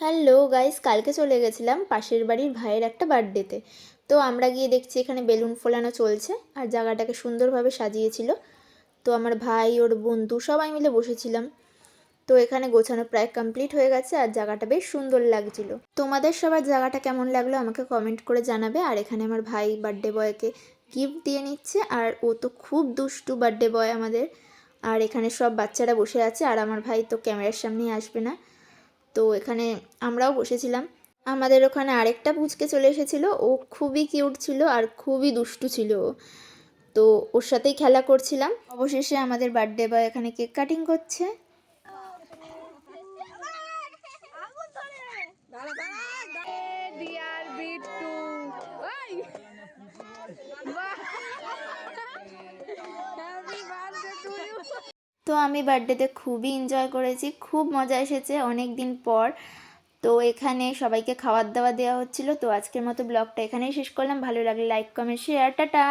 Hello guys, কালকে চলে গেছিলাম পাশের বাড়ির ভাইয়ের একটা বার্থডেতে। তো আমরা গিয়ে দেখছি এখানে বেলুন ফোলানো চলছে আর জায়গাটাকে সুন্দরভাবে সাজিয়েছিল। তো আমার ভাই, ওর বন্ধু সবাই মিলে বসেছিলাম। তো এখানে গোছানো প্রায় কমপ্লিট হয়ে গেছে আর জায়গাটা বেশ সুন্দর লাগছিল। তোমাদের সবার জায়গাটা কেমন লাগলো আমাকে কমেন্ট করে জানাবে। আর এখানে আমার ভাই বার্থডে বয়কে গিফট দিয়ে নিচ্ছে আর ও তো খুব দুষ্টু বার্থডে বয় আমাদের। আর এখানে সব বাচ্চারা বসে আছে আর আমার ভাই তো ক্যামেরার সামনেই আসবে না। তো এখানে আমরাও বসেছিলাম। আমাদের ওখানে আরেকটা পুচকে চলে এসেছিলো, ও খুবই কিউট ছিল আর খুবই দুষ্টু ছিল ও। তো ওর সাথেই খেলা করছিলাম। অবশেষে আমাদের বার্থডে বয় এখানে কেক কাটিং করছে। তো আমি বার্থডেতে খুবই এনজয় করেছি, খুব মজা এসেছে অনেক দিন পর। তো এখানে সবাইকে খাবার দাবার দেওয়া হচ্ছিল। তো আজকের মতো ব্লগটা এখানেই শেষ করলাম। ভালো লাগলে লাইক, কমেন্ট, শেয়ার। টাটা।